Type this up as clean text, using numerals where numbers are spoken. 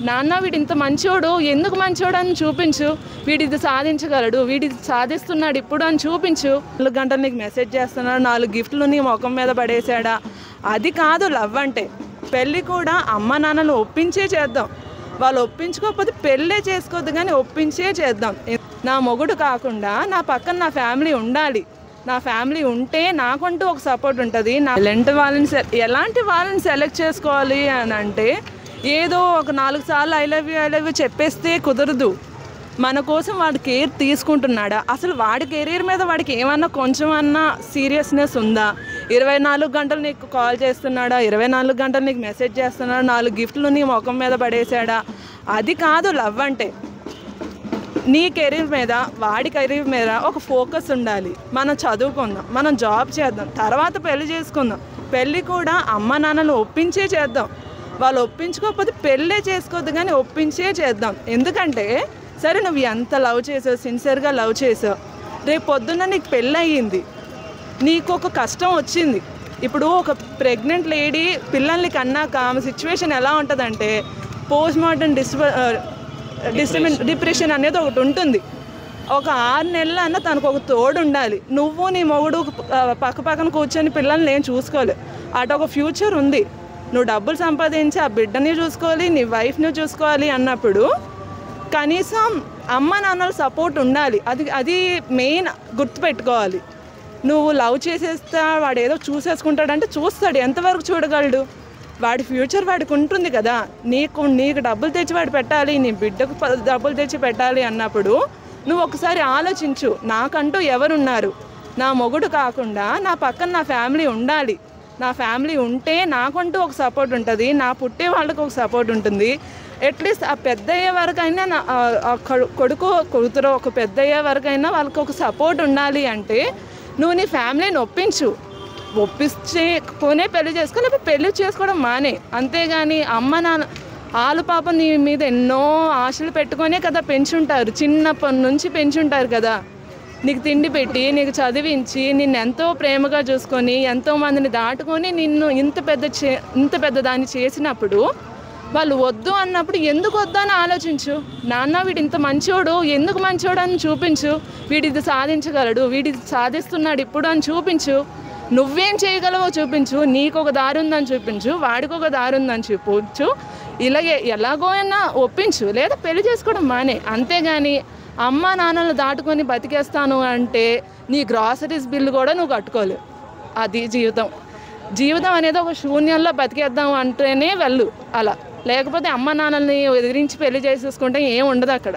నాన్న వీడు ఇంత మంచోడు, ఎందుకు మంచోడు అని చూపించు, వీడిది సాధించగలడు, వీడిది సాధిస్తున్నాడు ఇప్పుడు అని చూపించు. 4 గంటలు నీకు మెసేజ్ చేస్తున్నాడు, 4 గిఫ్ట్లు నీ ముఖం మీద పడేసాడా, అది కాదు లవ్ అంటే. పెళ్ళి కూడా అమ్మ నాన్నలు ఒప్పించే చేద్దాం, వాళ్ళు ఒప్పించుకోకపోతే పెళ్ళే చేసుకోవద్దు కానీ ఒప్పించే చేద్దాం. నా మొగుడు కాకుండా నా పక్కన నా ఫ్యామిలీ ఉండాలి, నా ఫ్యామిలీ ఉంటే నాకంటూ ఒక సపోర్ట్ ఉంటుంది. నా ఎలాంటి వాళ్ళని సెలెక్ట్ చేసుకోవాలి అని అంటే ఏదో ఒక 4 సార్లు ఐ లవ్ యూ చెప్పేస్తే కుదరదు. మన కోసం వాడి కేర్ తీసుకుంటున్నాడా, అసలు వాడి కెరీర్ మీద వాడికి ఏమన్నా కొంచెం అన్నా సీరియస్నెస్ ఉందా? 24 గంటలు నీకు కాల్ చేస్తున్నాడా, 24 గంటలు నీకు మెసేజ్ చేస్తున్నాడా, 4 గిఫ్ట్లు నీ ముఖం మీద పడేసాడా, అది కాదు లవ్ అంటే. నీ కెరీర్ మీద వాడి కెరీర్ మీద ఒక ఫోకస్ ఉండాలి. మనం చదువుకుందాం, మనం జాబ్ చేద్దాం, తర్వాత పెళ్లి చేసుకుందాం. పెళ్ళి కూడా అమ్మ నాన్నలు ఒప్పించే చేద్దాం, వాళ్ళు ఒప్పించుకోకపోతే పెళ్ళే చేసుకోవద్దు కానీ ఒప్పించే చేద్దాం. ఎందుకంటే సరే నువ్వు ఎంత లవ్ చేసావు, సిన్సియర్గా లవ్ చేసావు, రేపు పొద్దున్న నీకు పెళ్ళి అయ్యింది, నీకు ఒక కష్టం వచ్చింది. ఇప్పుడు ఒక ప్రెగ్నెంట్ లేడీ పిల్లల్ని కన్నాక ఆమె సిచ్యువేషన్ ఎలా ఉంటుందంటే పోస్ట్ మార్టం డిప్రెషన్ అనేది ఒకటి ఉంటుంది. ఒక 6 నెలలు అన్న తనకు ఒక తోడు ఉండాలి. నువ్వు నీ మొగుడు పక్కన కూర్చొని పిల్లల్ని నేను చూసుకోవాలి, అటు ఒక ఫ్యూచర్ ఉంది. నువ్వు డబ్బులు సంపాదించి ఆ బిడ్డని చూసుకోవాలి, నీ వైఫ్ని చూసుకోవాలి అన్నప్పుడు కనీసం అమ్మ నాన్నల సపోర్ట్ ఉండాలి. అది మెయిన్ గుర్తుపెట్టుకోవాలి. నువ్వు లవ్ చేసేస్తా వాడు ఏదో చూసేసుకుంటాడంటే చూస్తాడు, ఎంతవరకు చూడగలడు? వాడి ఫ్యూచర్ వాడికి ఉంటుంది కదా. నీకు డబ్బులు తెచ్చి వాడు పెట్టాలి, నీ బిడ్డకు డబ్బులు తెచ్చి పెట్టాలి అన్నప్పుడు నువ్వు ఒకసారి ఆలోచించు, నాకంటూ ఎవరున్నారు? నా మొగుడు కాకుండా నా పక్కన నా ఫ్యామిలీ ఉండాలి, నా ఫ్యామిలీ ఉంటే నాకంటూ ఒక సపోర్ట్ ఉంటుంది, నా పుట్టే వాళ్ళకు ఒక సపోర్ట్ ఉంటుంది. అట్లీస్ట్ ఆ పెద్ద అయ్యే వరకైనా కొడుకు కూతురు ఒక పెద్ద అయ్యే వరకైనా వాళ్ళకి ఒక సపోర్ట్ ఉండాలి. అంటే నువ్వు నీ ఫ్యామిలీని ఒప్పించుకునే పెళ్లి చేసుకో, లేకపోతే పెళ్లి చేసుకోవడం మానే. అంతేగాని అమ్మ నాన్న వాళ్ళు పాపం నీ మీద ఎన్నో ఆశలు పెట్టుకొనే కదా పెంచుంటారు, చిన్నప్పటి నుంచి పెంచుంటారు కదా. నీకు తిండి పెట్టి నీకు చదివించి నిన్ను ఎంతో ప్రేమగా చూసుకొని ఎంతోమందిని దాటుకొని నిన్ను ఇంత పెద్ద దాన్ని చేసినప్పుడు వాళ్ళు వద్దు అన్నప్పుడు ఎందుకు వద్దు అని ఆలోచించు. నాన్న వీడు ఇంత మంచోడు, ఎందుకు మంచోడు అని చూపించు, వీడిది సాధించగలడు, వీడిది సాధిస్తున్నాడు ఇప్పుడు అని చూపించు. నువ్వేం చేయగలవో చూపించు, నీకు ఒక దారి ఉందని చూపించు, వాడికి ఒక దారి ఉందని చూపించు. ఇలాగే ఎలాగో అయినా ఒప్పించు, లేదా పెళ్లి చేసుకోవడం మానే. అంతేగాని అమ్మ నాన్నలు దాటుకొని బతికేస్తాను అంటే నీ గ్రాసరీస్ బిల్లు కూడా నువ్వు కట్టుకోలేవు. అది జీవితం అనేది ఒక శూన్యంలో బతికేద్దాం అంటేనే వెళ్ళు అలా. లేకపోతే అమ్మ నాన్నల్ని ఎదిరించి పెళ్లి చేసేసుకుంటే ఏం ఉండదు అక్కడ.